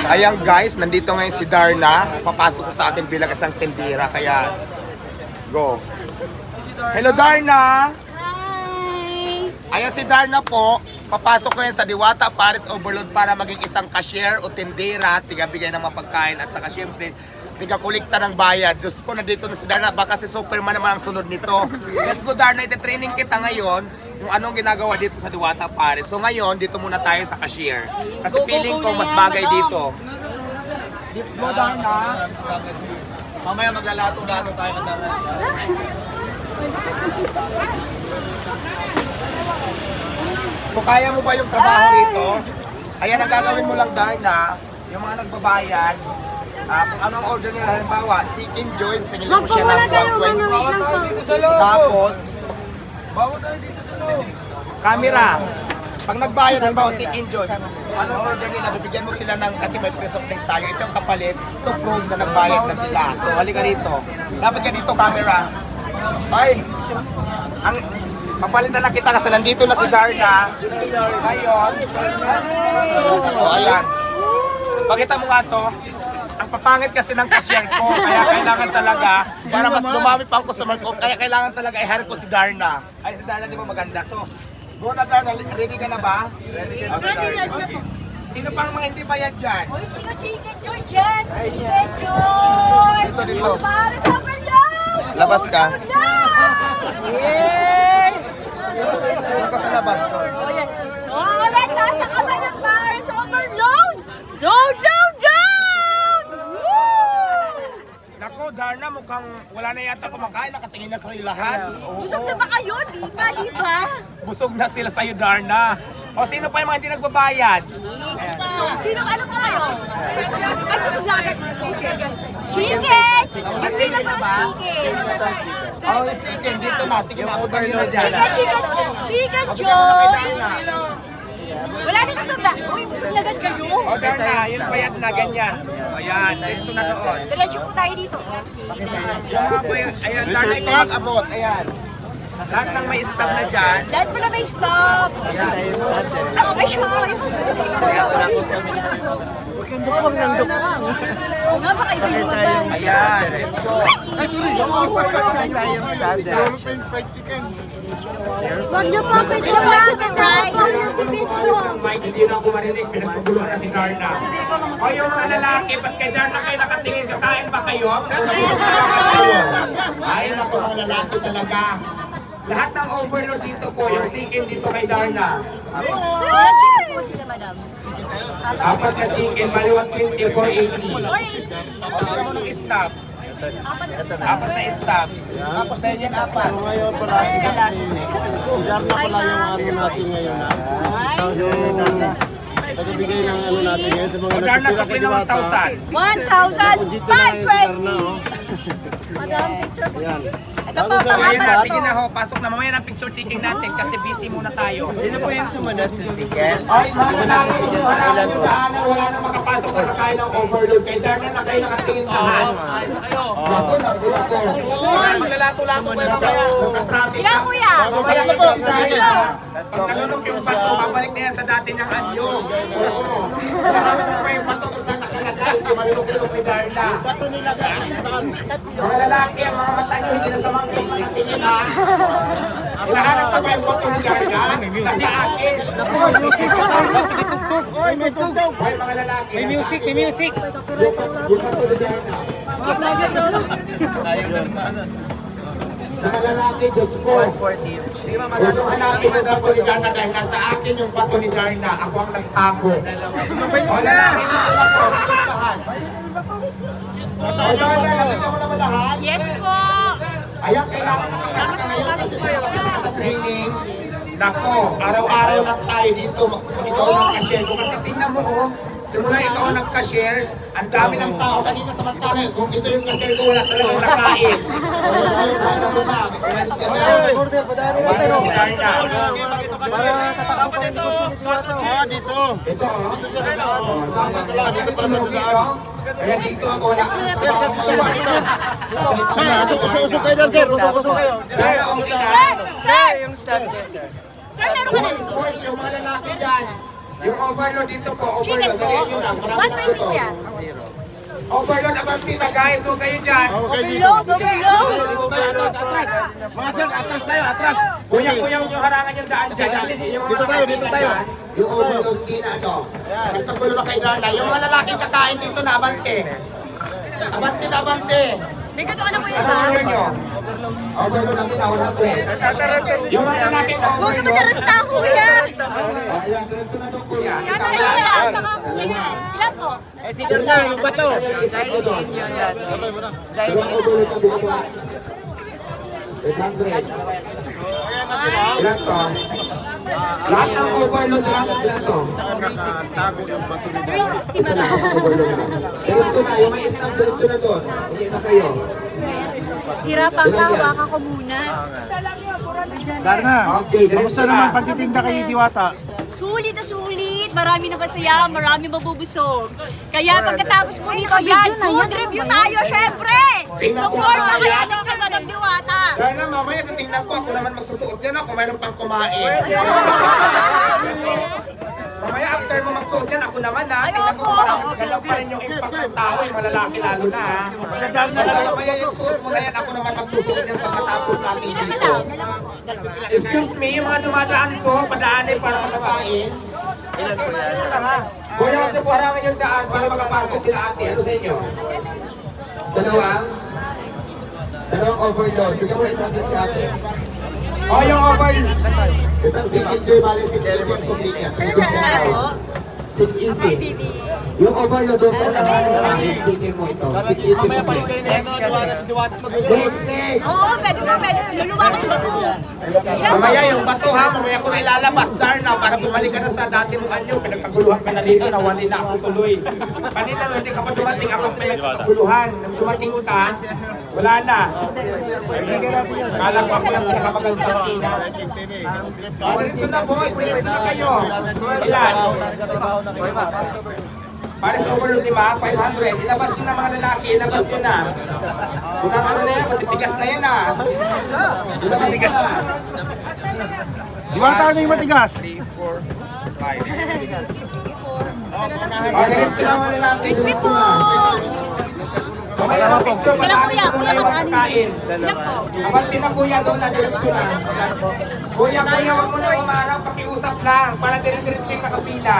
Ayan guys, nandito ngayon si Darna. Papasok sa atin bilang isang tindira, kaya go. Hello Darna! Hi! Ayan si Darna po. Papasok ngayon sa Diwata Paris Overload para maging isang cashier o tindira, tigabigay ng mga pagkain at saka syempre tigakulikta ng bayad. Diyos ko, nandito na si Darna. Baka si Superman naman ang sunod nito. Let's go Darna, iti-training kita ngayon yung anong ginagawa dito sa Diwata Paris. So ngayon, dito muna tayo sa cashier. Kasi feeling ko mas bagay dito. Let's go Darna. Mamaya maglalato-lato tayo ng Darna. So kaya mo ba yung trabaho rito? Ayan, ang gagawin mo lang Darna, yung mga nagbabayad, kung anong order nila, halimbawa, seek and join, singin mo siya ng 120. Tapos, camera. Pag nagbayad, halimbawa, seek and join, anong order nila, bibigyan mo sila ng, kasi may press of things tayo, ito yung kapalit, to prove na nagbayad na sila. So, halika rito. Dapat ka dito, camera. Ay, ang papalitan na kita kasi nandito na si Darna. Ngayon, o ayan. Pakita mo nga to. Ang papangit kasi ng cashier ko, kaya kailangan talaga, para mas dumami pa ang customer ko, kaya kailangan talaga i-hire ko si Darna. Ay, si Darna di ba maganda? So, go na Darna, ready ka na ba? Ready ka na. Sino pang mga hindi bayad dyan? Hoy, sino Chicken Joy dyan? Chicken Joy! Dito. Para sa overload! Labas ka. Yay! Dito ka sa labas. Ulit, nasa kamay ng para sa overload! Down, down, down! Woo! Nako, Darna, mukhang wala na yata kumakain, nakatingin na sa'yo lahat. Busog na ba kayo? Di ba? Busog na sila sa'yo, Darna. O sino pa yung mga hindi nagbabayad? Sino ano pa kayo? Ay, busog na agad. Chicken! Sino ba chicken? Oh, chicken, dito na. Sige, naabutan nyo na dyan. Chicken Joy! Wala na ka ba? Uy, busog na agad kayo. O, Darna, yung bayad na, ganyan. O, yan, dito na doon. Diretso po tayo dito. Yung mga bayad, ayan, Darna, ikaw mag-abot. Ayan. Lahat ng may stop na dyan. Dahil pala may stop. Ay, sure. Oo nga, baka ibig mo ba? Ayan, let's go. Wag niyo po ako ito ba? Mike, hindi na ako marinig. Pinagpagulo na si Darna. O, yung mga lalaki, ba't kay Darna kayo nakatingin? Kakain ba kayo? Ay, naku, mga lalaki talaga. Lahat ng overload dito po, yung chicken dito kay Darna. Chicken po sila, madam. Apat na chicken, maliwat 24.80. Bigyan mo ng stop. Apat na stop. Tapos na yan, apat. Ngayon pala Darna pala yung ano natin ngayon na. Yung nagbibigay ng ano natin ngayon sa mga O, Darna, sakli na 1,520. Madam, picture po. Yan. Ito po,1,000. So, ayun na, pangapat sige po. na ho. Pasok na. Mamaya ng picture taking natin kasi busy muna tayo. Sino po yung sumunod sa chicken? Ay, mga lalaki, wala na makapasok na kain ng overload. Kay Darna na kayo nakatingin sa hand. Naku, naku. Maglalato-lato kayo mamaya. Ang traffic. Ilan, kuya? Mamaya yung Darna. Pag nalunok yung bato, babalik na yan sa dati niyang anyo. Oo. Sahanap mo kayo yung bato kung saan nakalagay. Hindi malulok-lulok ni Darna. Bato nila galing saan? Mga lalaki, ang mga mata nyo, hindi na sa mga krisis na sinin ha. Hinahanap ka pa yung bato ni Darna. Kasi akin. Oy, may tugtog! Ay, mga lalaki. May music, may music! Yung bato ni Darna. Mga lalaki, Diyos ko. Huwag yung hanapin yung bato ni Darna dahil nasa akin yung bato ni Darna. Ako ang nagtago. O lalaki, dito na po. O Darna, nakita mo naman lahat? Yes po. Ayan, kailangan mo ka ngayon kasi pinapakita ka sa training. Nako, araw-araw lang tayo dito. Ikaw lang cashier ko. Kasi tingnan mo, oh, simula ikaw ang nag-cashier, ang dami ng tao. Kanina samantala, kung ito yung cashier ko, wala talagang nakain. Order, padali na pero. Si Darna. Para tatakbo pa dito. Ah, dito. Ito, oh. Dito siya dito. Dito pala madulaan. Kaya dito ako wala. Sir, usok kayo dyan, sir. Usok kayo. Sana okay na. Sir! Yung stop niya, sir. Sir, meron ka na. Boys, yung mga lalaki dyan, Yung overload dito po, Chicken overload. po. Dalihan nyo lang. Marami na 120 ito. siya. Overload abante na guys. So kayo dyan. Okay, dito. Overload, overload. Dito tayo, atras. Mga sir, atras tayo, atras. Kuya yung harangan yung daan dyan. Dito tayo, dito tayo. Yung overload din ano. Nagtagulo na kay Darna. Yung mga lalaking kakain dito na abante. Abante na abante. May gato ka na po yun Ano ba? order nyo? Overload ang tinawag na 12. Yung mga lalaking Huwag ka overload. mataranta, kuya. Ayan, diretso na doon kuya. Yan na lang. Ilan po? Eh, si Darna, yung bato. Dalawang overload ang bumubuha. 800. Ilan to? Lahat ng overload lang. Ilan to? 360 Isa ba na, lang? overload na. Diretso na, yung may isang diretso na doon. Hindi na kayo. Hirapan ka, hawakan ko muna. Darna, Okay, diretso kamusta na. naman pagtitinda kay Diwata? Sulit na sulit. Marami na masaya, marami mabubusog. Kaya pagkatapos po nito, yan, food review tayo, syempre! Support na kaya ng sa Madam Diwata. Kaya na, mamaya tingnan ko, ako naman magsusuot yan ako, mayroon pang kumain. Mamaya after mo magsuot yan, ako naman ha. Tingnan ko kung marami magalaw pa rin yung impact ng tao, yung malalaki lalo na ha. Basta mamaya yung suot mo na yan, ako naman magsusuot yan pagkatapos natin dito. Excuse me, yung mga dumadaan po, padaanin para makakain. Ilan po yan? Kuya, ito po harangan yung daan para makapasok sila ate. Ano sa inyo? Dalawang overload. Bigyan mo 800 si ate. O, yung overload. Isang chicken joy, bali 680 ang complete yan. Sa ito po. 680. Yung overload doon po naman sa akin, chicken mo ito. 680 complete. Next. Oo, pwede po, pwede. Luluwakas ba ito? Mamaya yung bato ha, mamaya ko na ilalabas, Darna, para bumalik ka na sa dati mong anyo. Pinagkaguluhan ka na dito, nawali na ako tuloy. Kanina, nung hindi ka pa dumating, ako pinagkaguluhan. Nung dumating ka, wala na. Kala ko ako lang pinakamagal sa kanina. Diretso na boys, diretso na kayo. Ilan? Paris overload 5, 500. Ilabas nyo na mga lalaki, ilabas nyo na. Bunang ano na yan, matitigas na yan ah. Ilabas nyo na. Diwata, ano yung matigas? Diretso na mga lalaki. Crispy po! Mamaya ng picture, Kailan kuya? patayin ko Kuya, na yung mag-anin. pagkain. Ilan po? Abante na kuya doon na diretso na. Kuya, wag mo na umarang, pakiusap lang. Para dire-diretso yung nakapila.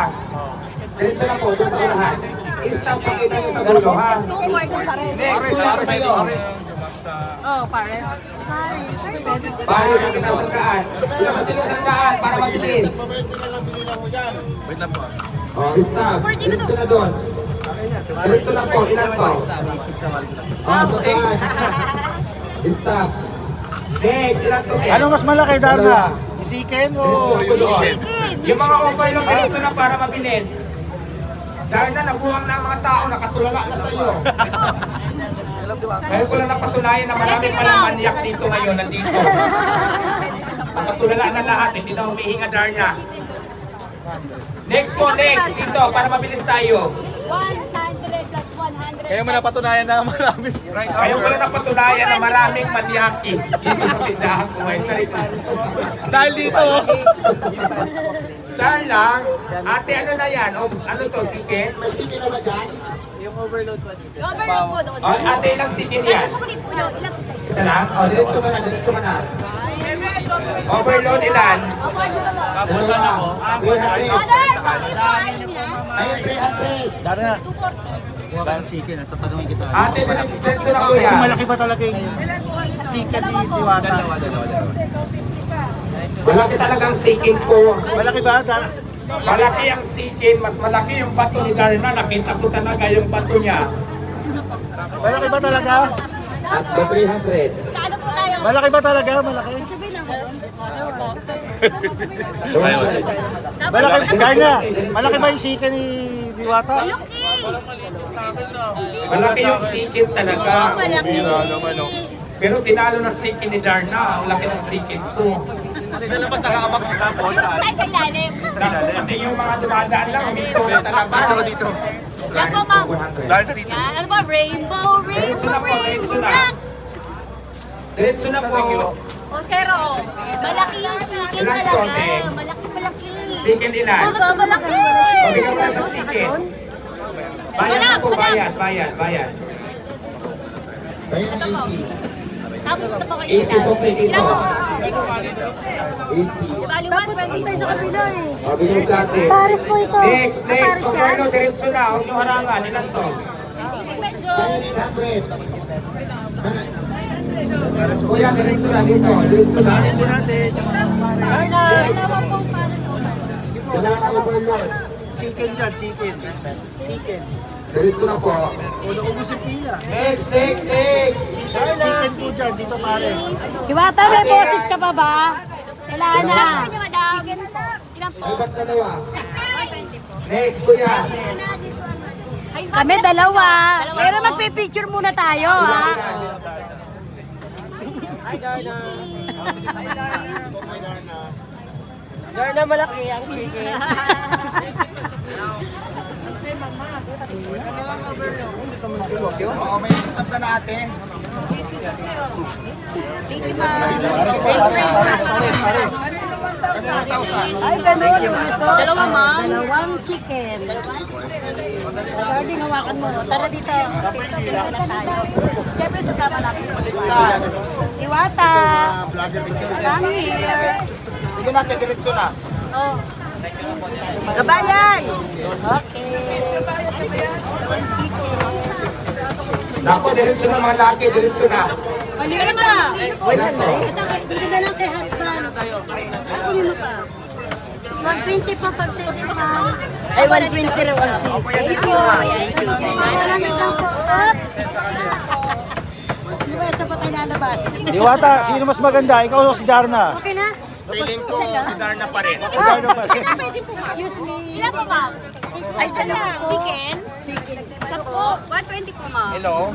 Diretso na po, doon sa unahan. I-stop pakita nyo sa dulo ha. Two quarter pares. Next, kuya ko sa'yo. Oh, pares. Paris ang pinasanggaan. Ilabas sila sanggaan para mabilis. Stop. Diretso na doon. Diretso na po, ilan po? Sanggaan. Stop. Next, ilan to? Ano mas malaki, Darna? Yung chicken o Yung mga overload, diretso na para mabilis. Dahil na nabuhang na ang mga tao, nakatulala na sa iyo. Ngayon ko lang napatunayan na marami palang manyak dito ngayon, nandito. Nakatulala na lahat, hindi na humihinga Darna. Next po, next, dito, para mabilis tayo. 100 plus 100. Kaya mo napatunayan na marami. Ngayon ko lang napatunayan na maraming manyakis. Dito sa tindahan ko ngayon, sarili. Dahil dito, oh. Char lang, ate ano na yan? O, ano to, chicken? May chicken na ba dyan? Overload po doon. O, ate ilang chicken Ay, yan? susukulit po yun. Ilan po sa inyo? Isa lang? O, diretso ka na, diretso ka na. Overload ilan? Dalawa. 300. Father, bakit po ayaw niya? Ayun, 300. Darna, 240. kuha ka ng chicken. Tatanungin kita. Ate, diretso na kuya. Kung malaki ba talaga yung chicken ni Diwata? Malaki talagang chicken ko. Malaki ba, Darna? Malaki ang chicken, mas malaki yung bato ni Darna. Nakita ko talaga yung bato niya. Malaki ba talaga? At 300. Sa ano po tayo? Malaki ba talaga? Malaki? Malaki, Darna, malaki ba yung chicken ni Diwata? Malaki. Malaki yung chicken talaga. Malaki. Pero tinalo ng chicken ni Darna. Ang laki ng chicken ko. Sa labas nakakamag sa tapos. Tayo sa ilalim. Pati yung mga dumadaan lang, dito sa labas. Dito. Yan po, ma'am. Dahil dito. Yan. Ano ba? Rainbow, Diretso na rainbow, po, diretso rainbow. na. Diretso na po. O, zero. Malaki yung chicken Ilan talaga. konti? Malaki. Chicken ilan? Malaki! O, bigyan mo na sa chicken. Bayad na po, bayad. Bayad ng 80. Tapos ito pa kayo. 80 sope dito. 80. Bali, 120 sa kabila eh. O, bigyan mo sa atin. Pares po ito. Next. Overload, diretso na. Huwag nyo harangan. Ilan to? Kuya, diretso na dito. Diretso na. Wala na overload. Chicken dyan, chicken. Chicken. Diretso na po. Ulo ko si Pia. Next. Chicken po dyan, dito pare. Diwata, may boses ka pa ba? Kailangan na. Ilan po? Ay, ba't dalawa? Next, kuya. Kami dalawa. Pero magpipicture muna tayo, ha? Darna malaki ang chicken. Oo, may stop na natin. Ay, ganun. Dalawa, ma'am. Dalawang chicken. Sabi, hawakan mo. Tara dito. Picture na tayo. Siyempre, sasama natin. Diwata. Come here. Bigyan natin, diretso na. Oh. Gabayan! Okay. Naku, diretso na mga laki, diretso na. Bali ka naman. Wala to. Dito na lang kay husband. Kunin mo pa. 120 pa pag sa ito, ma'am. Ay, 120 raw ang chicken. Thank you. Maraming lang po. Up. Di ba, sa pa tayo lalabas? Diwata, sino mas maganda? Ikaw o si Jarna? Okay na? Feeling ko, si Darna pa rin. Excuse me. Ilan po, ma'am? Ay, dalawa. Chicken? Chicken. Isa po. 120 po, ma'am. Hello?